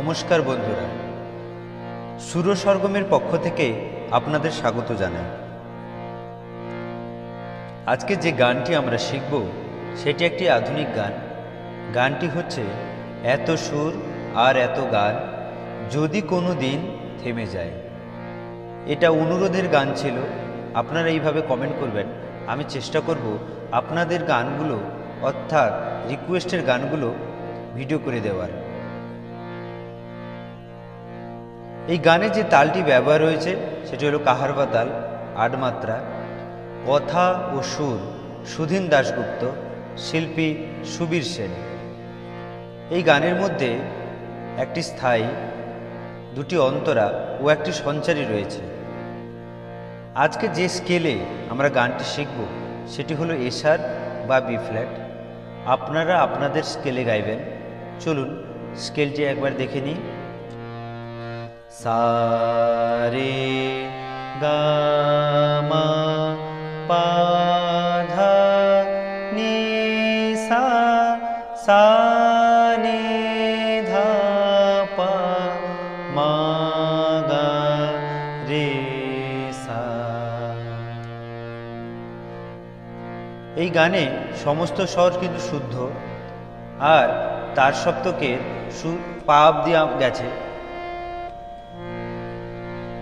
নমস্কার বন্ধুরা, সুর সরগমের পক্ষ থেকে আপনাদের স্বাগত জানাই। আজকে যে গানটি আমরা শিখব সেটি একটি আধুনিক গান। গানটি হচ্ছে এত সুর আর এত গান যদি কোনো দিন থেমে যায়। এটা অনুরোধের গান ছিল, আপনারা এইভাবে কমেন্ট করবেন। আমি চেষ্টা করব আপনাদের গানগুলো অর্থাৎ রিকোয়েস্টের গানগুলো ভিডিও করে দেওয়ার। এই গানে যে তালটি ব্যবহার হয়েছে সেটি হলো কাহারবা তাল, ৮ মাত্রা। কথা ও সুর সুধীন দাশগুপ্ত, শিল্পী সুবীর সেন। এই গানের মধ্যে একটি স্থায়ী, দুটি অন্তরা ও একটি সঞ্চারী রয়েছে। আজকে যে স্কেলে আমরা গানটি শিখব সেটি হলো এশার বা বি ফ্ল্যাট। আপনারা আপনাদের স্কেলে গাইবেন। চলুন স্কেলটি একবার দেখে নিই। সা রে গা মা পা ধা নি সা, সা নি ধা পা মা গা রে সা। এই গানে সমস্ত স্বর কিন্তু শুদ্ধ, আর তার সপ্তকের সুর পা অবধি গেছে।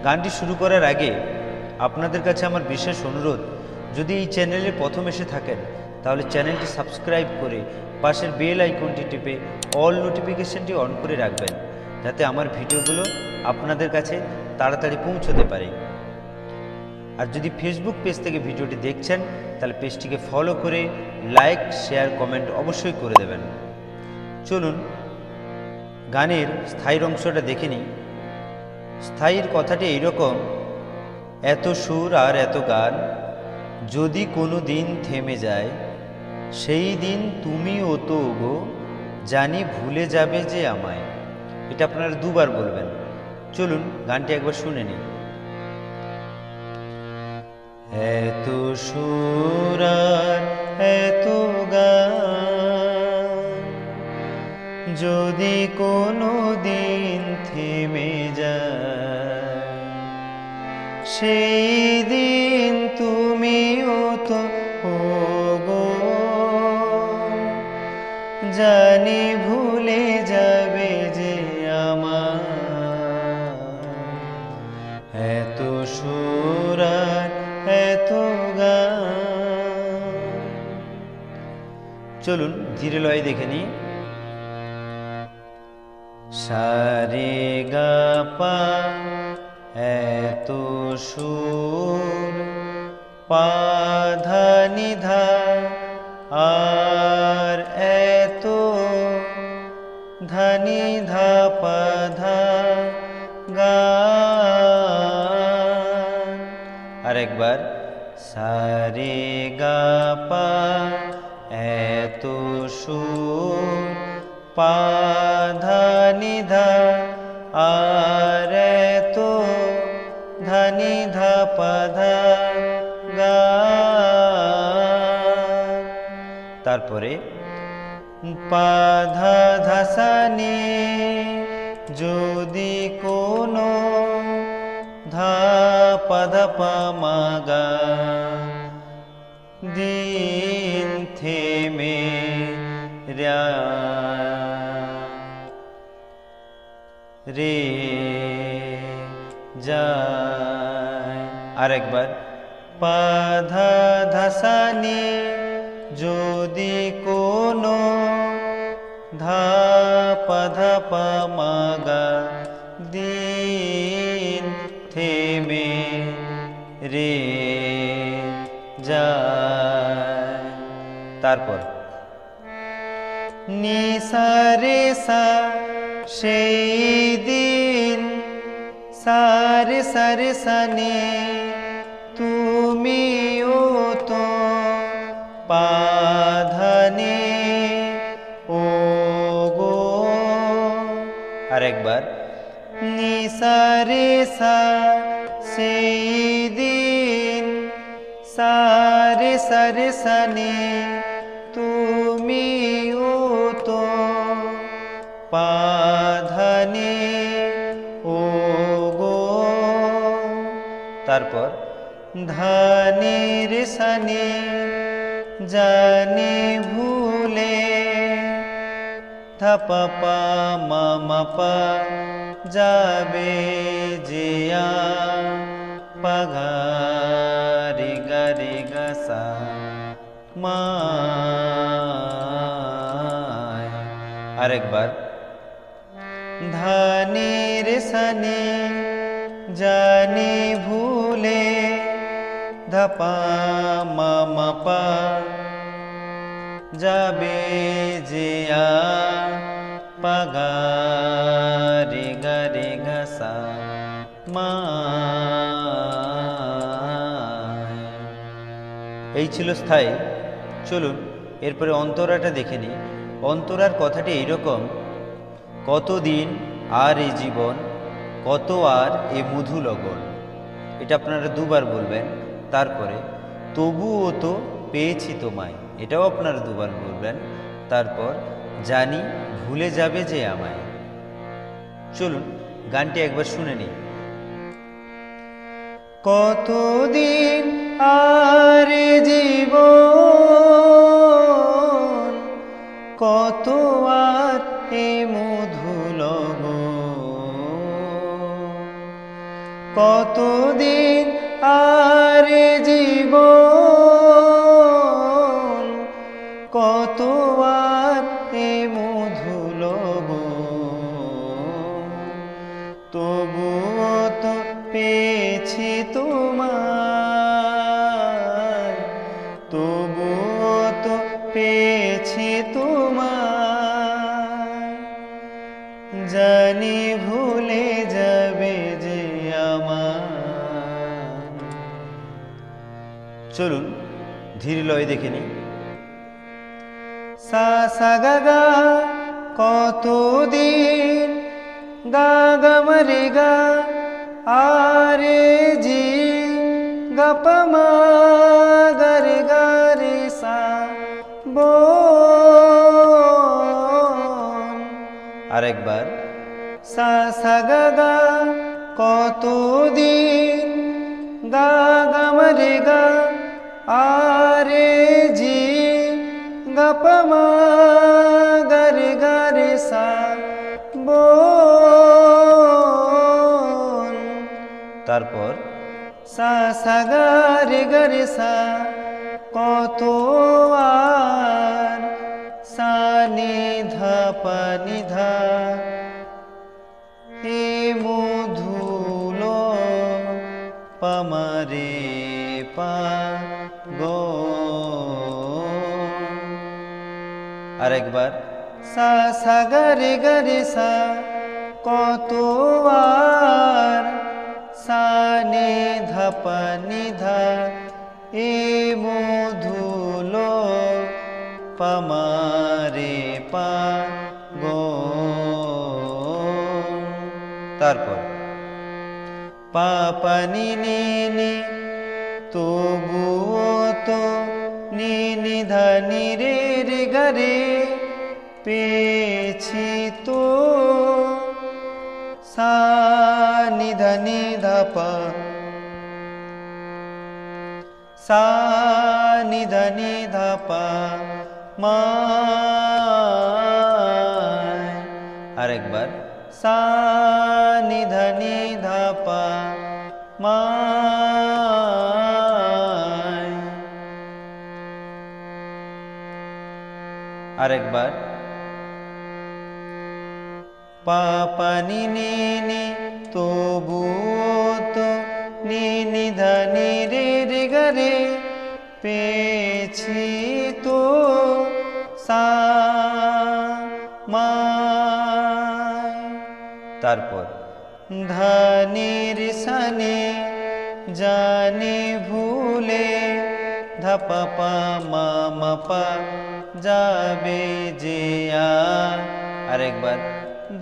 গানটি শুরু করার আগে আপনাদের কাছে আমার বিশেষ অনুরোধ, যদি এই চ্যানেলে প্রথম এসে থাকেন তাহলে চ্যানেলটি সাবস্ক্রাইব করে পাশের বেল আইকনটি টিপে অল নোটিফিকেশনটি অন করে রাখবেন, যাতে আমার ভিডিওগুলো আপনাদের কাছে তাড়াতাড়ি পৌঁছতে পারে। আর যদি ফেসবুক পেজ থেকে ভিডিওটি দেখছেন তাহলে পেজটিকে ফলো করে লাইক, শেয়ার, কমেন্ট অবশ্যই করে দেবেন। চলুন গানের স্থায়ীর অংশটা দেখে নিই। স্থায়ীর কথাটি এইরকম: এত সুর আর এত গান যদি কোনো দিন থেমে যায়, সেই দিন তুমি ও তো গো জানি ভুলে যাবে যে আমায়। এটা আপনারা দুবার বলবেন। চলুন গানটি একবার শুনে নিন। এত সুর আর এত গান যদি কোনো দিন থেমে যায়, সেই দিন তুমিও তো গো জানি ভুলে যাবে যে আমার। এত সুর আর এত গান। চলুন ধীরে লয়ে দেখে নিই। সা রে গা পা এত সুর, পা ধা নি ধা আর এত, ধা নি ধা পা ধা গা। আর একবার সা রে গা পা এত সুর, পা ধা নি ধা আর এত, ধা নি ধা পা ধা গা। তারপরে পা ধা ধা সা নি যদি কোনো, ধা পা ধা পা মা গা দিন থেমে রে যায়। আর একবার পা ধা ধা সা নি যদি কোনো, ধা পা ধা পা মা গা দিন থেমে রে যায়। তারপর নি সা রে সা সেই দিন, সা রে সা রে সা নি তুমিও তো পা ধা নি ও গো। আর একবার নি সা রে সা সেই দিন, সা রে সা নি তুমিও তো পা ধা নি তারপর ধানি রে সানি জানি ভুলে ধাপা পা মা পা যাবে জিয়া পাগা রে গা সা মা। আরেকবার ধানি রে সানি জানি ভুলে ধাপা মা পা যাবে জিয়া পাগা রে গা সা মা। এই ছিল স্থায়ী। চলুন এরপরে অন্তরাটা দেখে নিই। অন্তরার কথাটি এইরকম, কতদিন আর এই জীবন, কত আর এ মধু লগন। এটা আপনারা দুবার বলবেন। তারপরে তবুও তো পেয়েছি তোমায়, এটাও আপনারা দুবার বলবেন। তারপর জানি ভুলে যাবে যে আমায়। চলুন গানটি একবার শুনে নিই। কতদিন আর জীবন, কত আর এ মধু লগন। কতদিন আর জীবন, কত আর এ মধু লগন। তবুও তো পেয়েছি তোমায়, তবুও তো পেয়েছি তোমায়। জানি ভুলে যাবে যে আমায়। চলুন ধীর লয় দেখে নিই। সা সা গা গা কতদিন, গা গা মরে গা আরে জি গা পা মা গা রে সা বোন। আরেকবার সা সা গা গা কতদিন, গা গা মরে গা আরে জি গা পা মা গা রে সা বোন। তারপর সা সা গা রে সা কত আর, সা নি ধা পা নি ধা হে মধুলো পামা রে পা গো। আরেকবার সা সা গা রে সা কত আর, সা নি ধা পা নি ধা এ মধুলো পামা রে পা গো। তারপর পা পা নি নি নি তবুও তো নি নি ধা নি রে গা রে পেয়েছি তো। সা নি ধা পা, সা নি ধা পা মা। আরেকবার সা নি ধা পা মা। আরেকবার পা পা নি নি তবুও তো নি নি ধা নি রে গা রে পেয়েছি তো। সা মা। তারপর ধা নি রে সা নি জানি ভুলে ধা পা পা মা পা যাবে যে আ। আরেকবার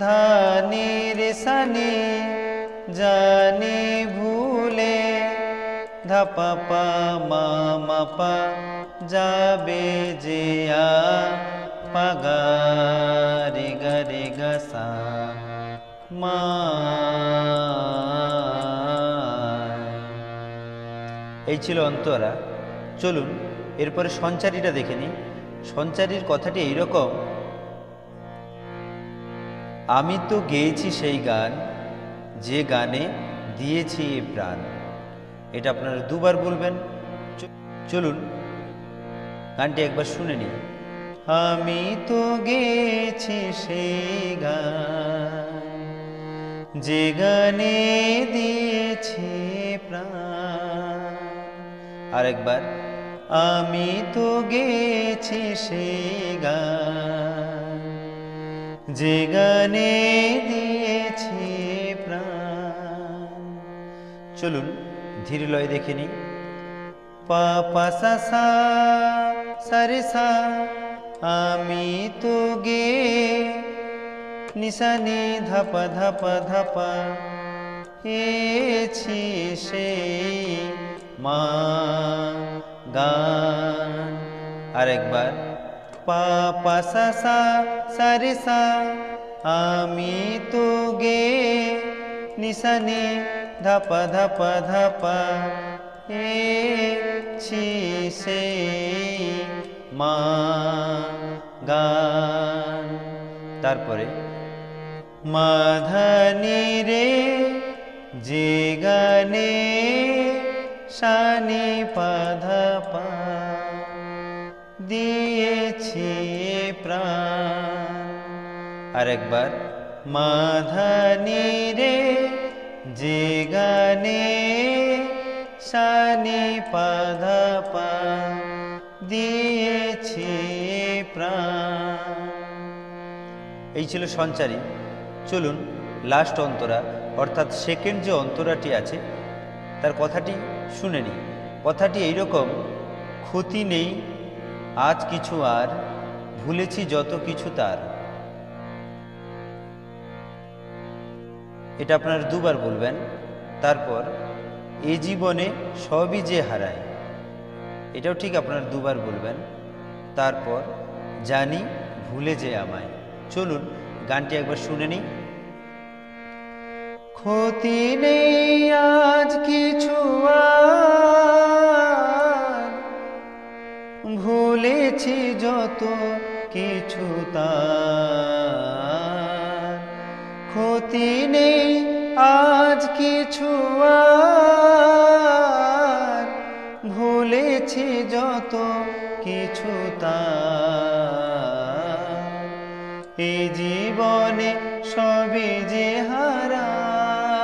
ধা নি রে সা নি জানি ভুলে ধা পা পা মা পা যাবে যে আ পাগা রে গা সা মা। এই ছিল অন্তরা। চলুন এরপরে সঞ্চারীটা দেখে নিই। সঞ্চারীর কথাটি এইরকম: আমি তো গেয়েছি সেই গান, যে গানে দিয়েছি এ প্রাণ। এটা আপনারা দুবার বলবেন। চলুন গানটি একবার শুনে নিই। আমি তো গেয়েছি সেই গান, যে গানে দিয়েছি প্রাণ। আরেকবার, আমি তো গেয়েছি সেই গান, যে গানে দিয়েছি প্রাণ। চলুন ধীর লয় দেখে নিই। পা পা সা সা সা রে সা, আমি তো গে নিসা নি ধাপা ধাপা ধাপা, হেছি সেই মা গান। আরেকবার, পা পা সা সা সা রে সা, আমি তো গে নিসা নি ধাপা ধাপা ধাপা, হেছি সেই মা গান। তারপরে মাধানি রে, যে গানে শানি পাধা পা, দিয়েছি প্রাণ। আরেকবার, মাধানি রে, যে গানে শানি পাধা পা, দিয়েছি প্রাণ। এই ছিল সঞ্চারী। চলুন লাস্ট অন্তরা, অর্থাৎ সেকেন্ড যে অন্তরাটি আছে তার কথাটি শুনে নিই। কথাটি এইরকম: ক্ষতি নেই আজ কিছু আর, ভুলেছি যত কিছু তার। এটা আপনারা দুবার বলবেন। তারপর, এ জীবনে সবই যে হারায়, এটাও ঠিক আপনারা দুবার বলবেন। তারপর, জানি ভুলে যে আমায়। চলুন গানটি একবার শুনে নিই। ক্ষতি নেই আজ কিছু আর, ভুলেছি যত কিছু তার। ক্ষতি নেই আজ কিছু আর, ভুলেছি যত কিছু তার। এই জীবনে সবই যে হারায়,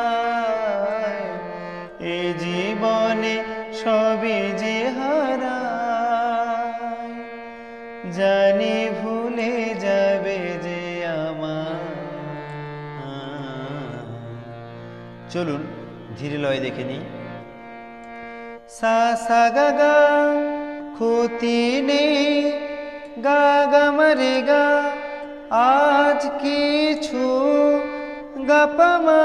এই জীবনে সবই যে হারায়, জানি ভুলে যাবে যে আমার। চলুন ধীরে লয় দেখে নিই। সা সা গা গা, ক্ষতি নেই গা গা মরে গা, আজ কিছু গা পা মা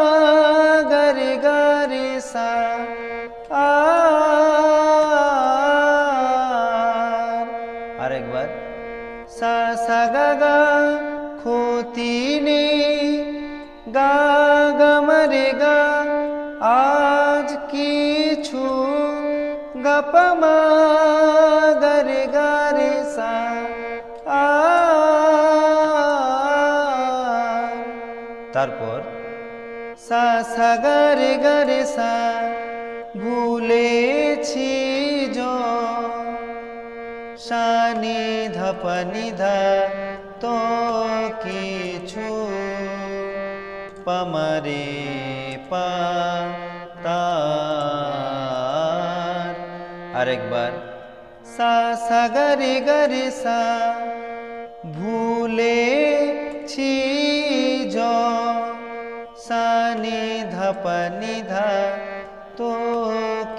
গা রে গা রে সা আর। আরেকবার, সা সা গা গা, ক্ষতি নেই গা গা মরে গা, আজ কিছু গা পা মা গা রে গা রে সা আর। তারপর, সা সা গা রে সা, ভুলেছি শানি ধাপা নিধা, তো কিছু পামারে পা তার। আরেকবার, সা সা গা রে সা, ভুলেছি শানি ধাপা নিধা, তো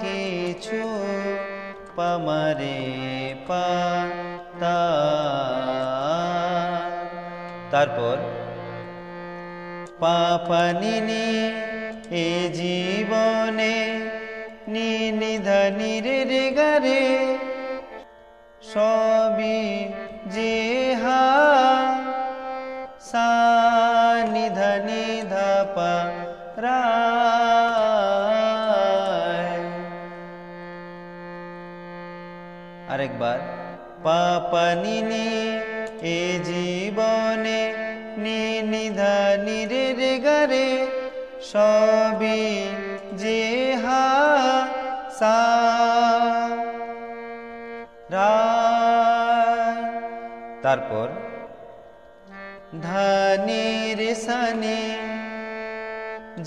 কিছু পামারে পা তার। তারপর, পা পা নি নি, এ জীবনে নি নিধা নি রে রে গা রে, সবই যে সা নিধা নিধা পা রা। আরেকবার পাপা নিনি এ জীবনে নি নিধা নিরে রে গারে সবই যে হা সা রায়। তারপর ধানের সানে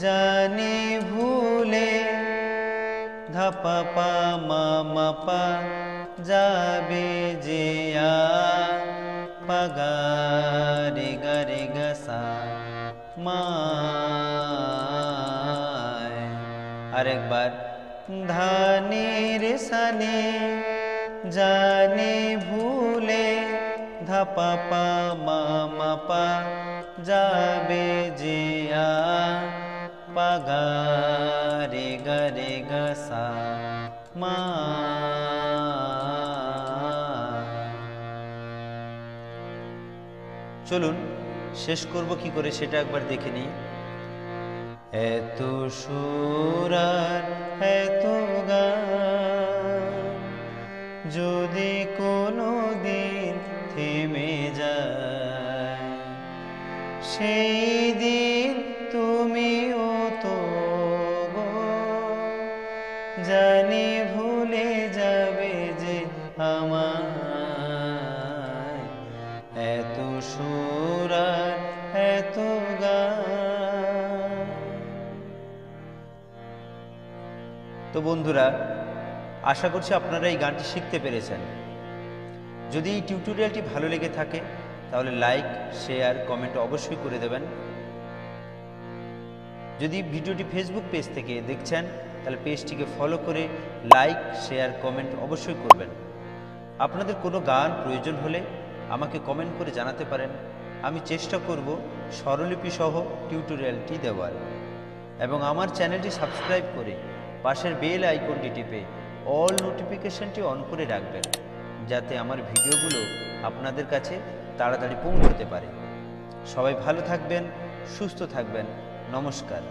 জানে ভুলে ধাপা পা মা পা যাবে যে পাগা রে গা রে গা সা মায়। আরেকবার ধানের সানে জানে ভুলে ধাপা পা মা পা যাবে যে পাগা রে গা সা মা। চলুন শেষ করব কি করে সেটা একবার দেখে নিই। এত সুর আর এত গান যদি কোনো দিন থেমে যায়, সেই দিন তুমিও তো জানি ভুলে যাবে যে আমায়। এত সুর আর এত গান। তো বন্ধুরা, আশা করছি আপনারা এই গানটি শিখতে পেরেছেন। যদি এই টিউটোরিয়ালটি ভালো লেগে থাকে তাহলে লাইক, শেয়ার, কমেন্ট অবশ্যই করে দেবেন। যদি ভিডিওটি ফেসবুক পেজ থেকে দেখছেন তাহলে পেজটিকে ফলো করে লাইক, শেয়ার, কমেন্ট অবশ্যই করবেন। আপনাদের কোনো গান প্রয়োজন হলে আমাকে কমেন্ট করে জানাতে পারেন। আমি চেষ্টা করব স্বরলিপি সহ টিউটোরিয়ালটি দেওয়ার। এবং আমার চ্যানেলটি সাবস্ক্রাইব করে পাশের বেল আইকনটি টিপে অল নোটিফিকেশনটি অন করে রাখবেন, যাতে আমার ভিডিওগুলো আপনাদের কাছে তাড়াতাড়ি পৌঁছতে পারে। সবাই ভালো থাকবেন, সুস্থ থাকবেন। নমস্কার।